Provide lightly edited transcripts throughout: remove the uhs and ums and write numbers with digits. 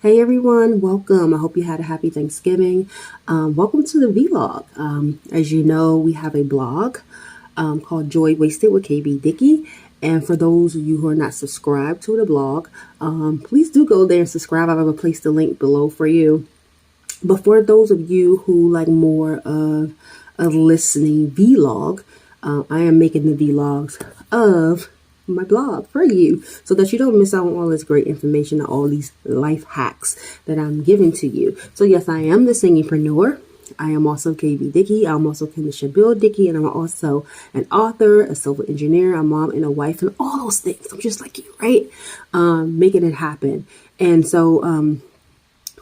Hey everyone, welcome. I hope you had a happy Thanksgiving. Welcome to the vlog. As you know, we have a blog called Joy Wasted with KB Dickey. And for those of you who are not subscribed to the blog, please do go there and subscribe. I will place the link below for you. But for those of you who like more of a listening vlog, I am making the vlogs of my blog for you so that you don't miss out on all this great information and all these life hacks that I'm giving to you. So yes, I am the singingpreneur. I am also KB Dickey. I'm also Kenisha Bill Dickey, and I'm also an author, a civil engineer, a mom, and a wife, and all those things. I'm just like you, right? Making it happen. And so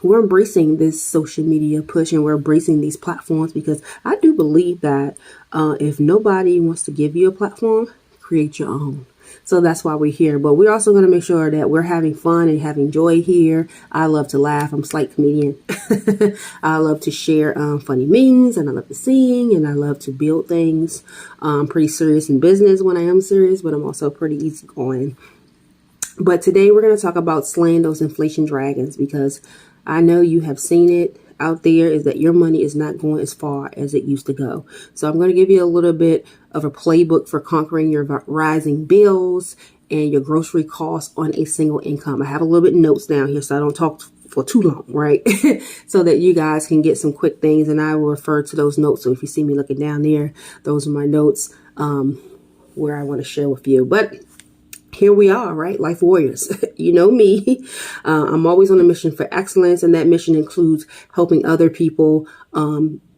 we're embracing this social media push, and we're embracing these platforms because I do believe that if nobody wants to give you a platform, create your own. So that's why we're here. But we're also going to make sure that we're having fun and having joy here. I love to laugh. I'm a slight comedian. I love to share funny memes, and I love to sing, and I love to build things. I'm pretty serious in business when I am serious, but I'm also pretty easygoing. But today we're going to talk about slaying those inflation dragons, because I know you have seen it out there, is that your money is not going as far as it used to go. So I'm going to give you a little bit of a playbook for conquering your rising bills and your grocery costs on a single income. I have a little bit notes down here so I don't talk for too long, right? So that you guys can get some quick things, and I will refer to those notes. So if you see me looking down there, those are my notes where I want to share with you. But here we are, right? Life warriors. You know me. I'm always on a mission for excellence, and that mission includes helping other people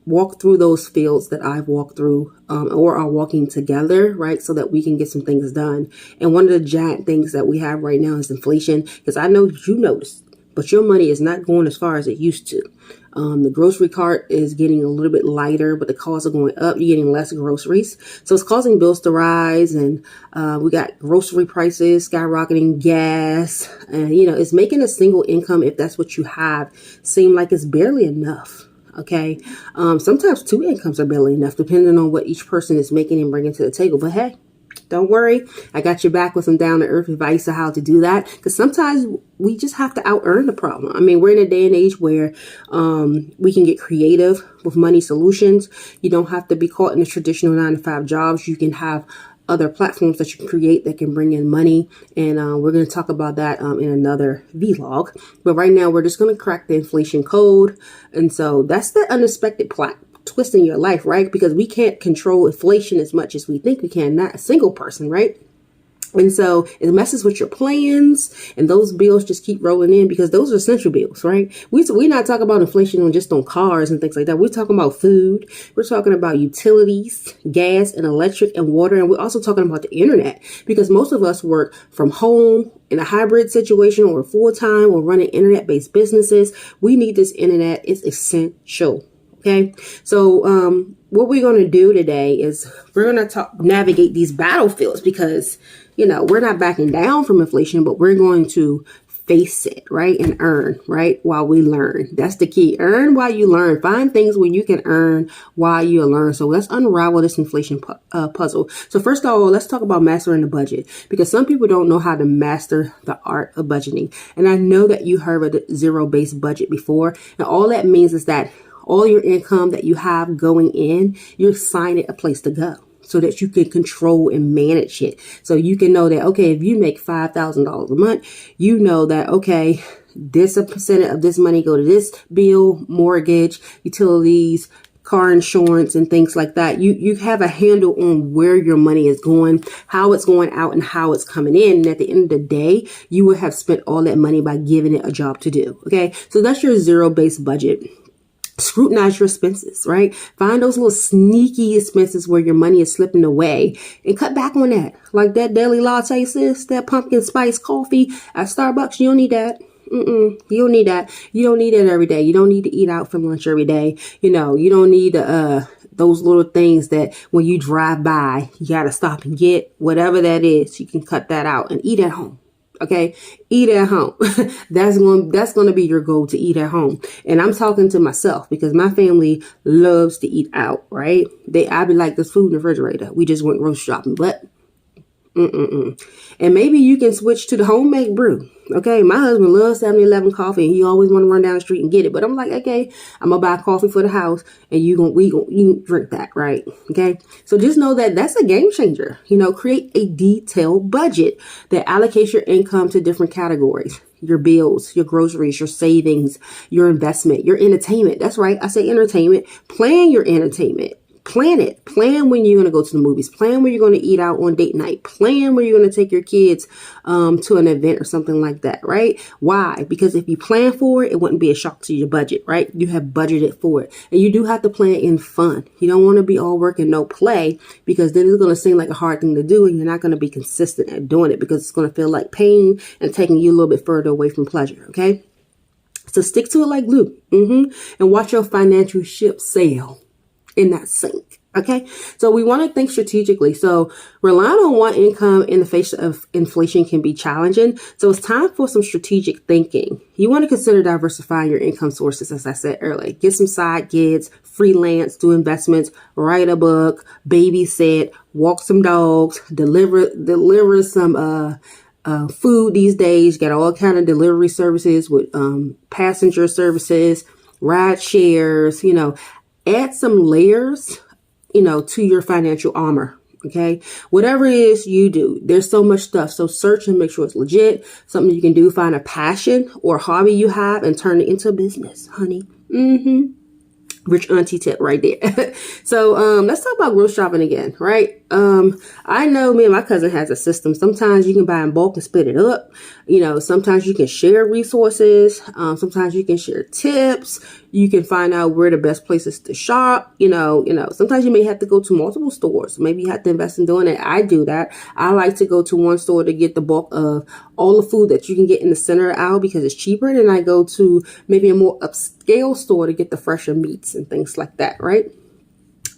walk through those fields that I've walked through or are walking together, right? So that we can get some things done. And one of the giant things that we have right now is inflation, because I know you noticed, but your money is not going as far as it used to. The grocery cart is getting a little bit lighter, but the costs are going up. You're getting less groceries. So it's causing bills to rise, and we got grocery prices skyrocketing, gas, and, it's making a single income, if that's what you have, seem like it's barely enough. Okay. Sometimes two incomes are barely enough, depending on what each person is making and bringing to the table. But hey, don't worry. I got your back with some down to earth advice on how to do that. Because sometimes we just have to out earn the problem. I mean, we're in a day and age where we can get creative with money solutions. You don't have to be caught in the traditional 9-to-5 jobs. You can have other platforms that you create that can bring in money. And we're going to talk about that in another vlog. But right now, we're just going to crack the inflation code. And so that's the unexpected plot twist in your life, right? Because we can't control inflation as much as we think we can, not a single person, right? And so it messes with your plans, and those bills just keep rolling in because those are essential bills, right? We're not talking about inflation on cars and things like that. We're talking about food. We're talking about utilities, gas and electric and water. And we're also talking about the internet, because most of us work from home in a hybrid situation or full-time or running internet-based businesses. We need this internet. It's essential. Okay, so what we're going to do today is we're going to navigate these battlefields, because, we're not backing down from inflation, but we're going to face it, right? And earn, right? While we learn. That's the key. Earn while you learn. Find things where you can earn while you learn. So let's unravel this inflation puzzle. So first of all, let's talk about mastering the budget, because some people don't know how to master the art of budgeting. And I know that you heard of the zero-based budget before. And all that means is that all your income that you have going in, you're assigning a place to go so that you can control and manage it. So you can know that, okay, if you make $5,000 a month, you know that, okay, this a percent of this money go to this bill, mortgage, utilities, car insurance, and things like that. You have a handle on where your money is going, how it's going out, and how it's coming in. And at the end of the day, you will have spent all that money by giving it a job to do. Okay, so that's your zero-based budget. Scrutinize your expenses, right? Find those little sneaky expenses where your money is slipping away and cut back on that. Like that daily latte, sis, that pumpkin spice coffee at Starbucks. You don't need that. You don't need that. You don't need it every day. You don't need to eat out for lunch every day. You don't need those little things that when you drive by, you got to stop and get whatever that is. You can cut that out and eat at home. Okay. Eat at home. That's going to be your goal, to eat at home. And I'm talking to myself because my family loves to eat out, right? I be like, there's food in the refrigerator. We just went grocery shopping, but And maybe you can switch to the homemade brew. Okay, my husband loves 7-Eleven coffee, and he always want to run down the street and get it. But I'm like, okay, I'm gonna buy coffee for the house, and you can drink that, right? Okay, so just know that that's a game changer. Create a detailed budget that allocates your income to different categories: your bills, your groceries, your savings, your investment, your entertainment. That's right, I say entertainment. Plan your entertainment. Plan it. Plan when you're going to go to the movies. Plan when you're going to eat out on date night. Plan when you're going to take your kids to an event or something like that, right? Why? Because if you plan for it, it wouldn't be a shock to your budget, right? You have budgeted for it. And you do have to plan in fun. You don't want to be all work and no play, because then it's going to seem like a hard thing to do, and you're not going to be consistent at doing it, because it's going to feel like pain and taking you a little bit further away from pleasure, okay? So stick to it like glue. And watch your financial ship sail in that sink. Okay. So we want to think strategically. So relying on one income in the face of inflation can be challenging. So it's time for some strategic thinking. You want to consider diversifying your income sources. As I said earlier, get some side gigs, freelance, do investments, write a book, babysit, walk some dogs, deliver some, food these days. You got all kind of delivery services with, passenger services, ride shares, add some layers, to your financial armor. Okay. Whatever it is you do, there's so much stuff. So search and make sure it's legit. Something you can do. Find a passion or hobby you have and turn it into a business, honey. Rich auntie tip right there. So let's talk about grocery shopping again, right? I know me and my cousin has a system. Sometimes you can buy in bulk and split it up. Sometimes you can share resources. Sometimes you can share tips. You can find out where the best places to shop. Sometimes you may have to go to multiple stores. Maybe you have to invest in doing it. I do that. I like to go to one store to get the bulk of all the food that you can get in the center of the aisle because it's cheaper. Than I go to maybe a more upscale store to get the fresher meats and things like that, right?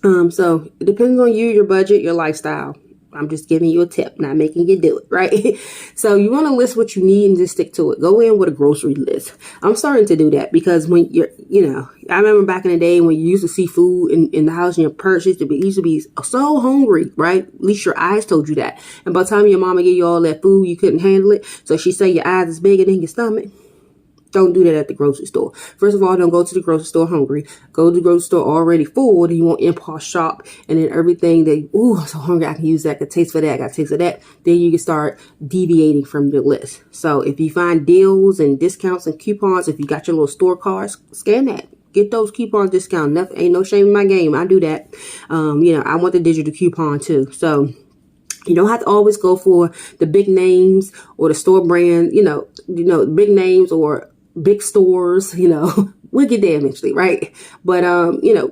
So it depends on you, your budget, your lifestyle. I'm just giving you a tip, not making you do it, right? So you want to list what you need and just stick to it. Go in with a grocery list. I'm starting to do that because when I remember back in the day when you used to see food in the house in your purse, you used to be so hungry, right? At least your eyes told you that. And by the time your mama gave you all that food, you couldn't handle it. So she say your eyes is bigger than your stomach. Don't do that at the grocery store. First of all, don't go to the grocery store hungry. Go to the grocery store already full. Then you won't impulse shop. And then everything that, I'm so hungry, I can use that. I can taste for that. I got taste for that. Then you can start deviating from your list. So if you find deals and discounts and coupons, if you got your little store cards, scan that. Get those coupons discount. Nothing, ain't no shame in my game. I do that. I want the digital coupon too. So you don't have to always go for the big names or the store brand, big names or big stores, we'll get there eventually, right? But,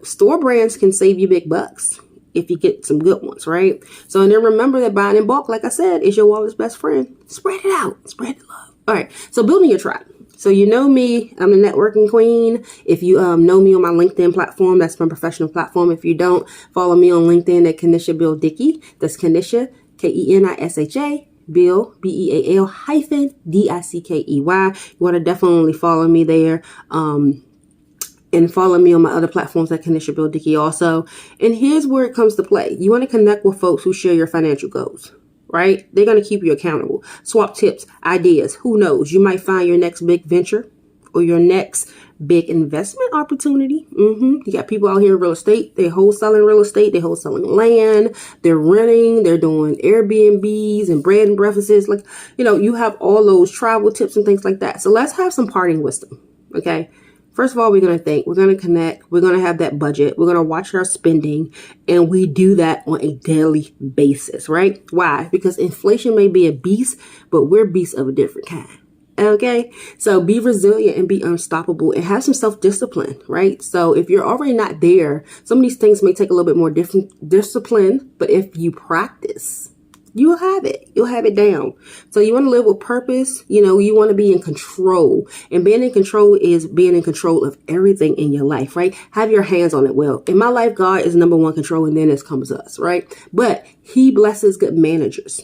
store brands can save you big bucks if you get some good ones, right? So, and then remember that buying in bulk, like I said, is your wallet's best friend. Spread it out. Spread the love. All right. So building your tribe. So you know me, I'm the networking queen. If you know me on my LinkedIn platform, that's my professional platform. If you don't, follow me on LinkedIn at Kenisha Bill Dickey. That's Kenisha, Kenisha. Bill, Beal hyphen Dickey. You want to definitely follow me there. And follow me on my other platforms at Kenisha Bill Dickey also. And here's where it comes to play. You want to connect with folks who share your financial goals, right? They're going to keep you accountable. Swap tips, ideas. Who knows? You might find your next big venture or your next big investment opportunity. You got people out here in real estate. They're wholesaling real estate. They're wholesaling land. They're renting. They're doing Airbnbs and bread and breakfasts. Like, you have all those travel tips and things like that. So let's have some parting wisdom. Okay. First of all, we're going to think, we're going to connect. We're going to have that budget. We're going to watch our spending. And we do that on a daily basis, right? Why? Because inflation may be a beast, but we're beasts of a different kind. Okay, so be resilient and be unstoppable and have some self-discipline, right? So if you're already not there, some of these things may take a little bit more different discipline, but if you practice, you'll have it. You'll have it down. So you want to live with purpose. You want to be in control, and being in control is being in control of everything in your life, right? Have your hands on it. Well, in my life, God is number one control, and then it comes us, right? But he blesses good managers.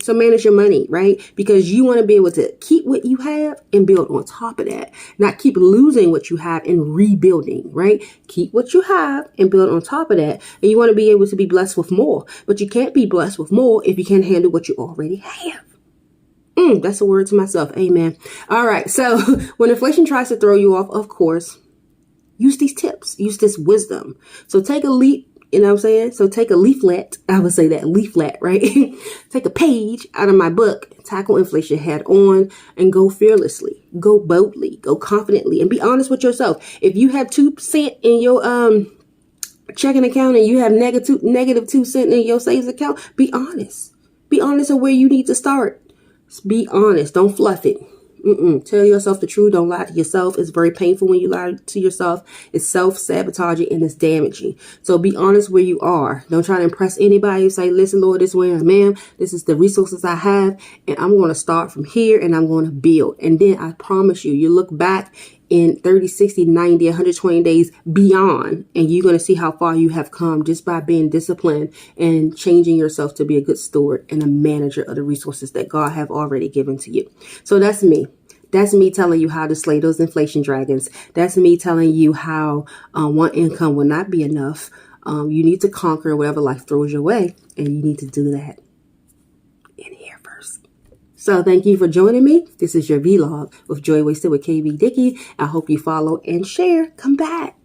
So manage your money, right? Because you want to be able to keep what you have and build on top of that. Not keep losing what you have and rebuilding, right? Keep what you have and build on top of that. And you want to be able to be blessed with more. But you can't be blessed with more if you can't handle what you already have. That's a word to myself. Amen. All right. So when inflation tries to throw you off, of course, use these tips. Use this wisdom. So take a leap. You know what I'm saying? So take a leaflet. I would say that leaflet, right? Take a page out of my book, tackle inflation head on, and go fearlessly, go boldly, go confidently, and be honest with yourself. If you have 2% in your checking account and you have negative 2 cents in your savings account, be honest. Be honest of where you need to start. Be honest. Don't fluff it. Tell yourself the truth. Don't lie to yourself. It's very painful when you lie to yourself. It's self-sabotaging and it's damaging. So be honest where you are. Don't try to impress anybody. Say, listen, Lord, this is where I am. This is the resources I have. And I'm going to start from here and I'm going to build. And then I promise you look back in 30, 60, 90, 120 days beyond, and you're going to see how far you have come just by being disciplined and changing yourself to be a good steward and a manager of the resources that God have already given to you. So that's me. That's me telling you how to slay those inflation dragons. That's me telling you how one income will not be enough. You need to conquer whatever life throws your way, and you need to do that in here first. So thank you for joining me. This is your vlog with Joy Wasted with KB Dickey. I hope you follow and share. Come back.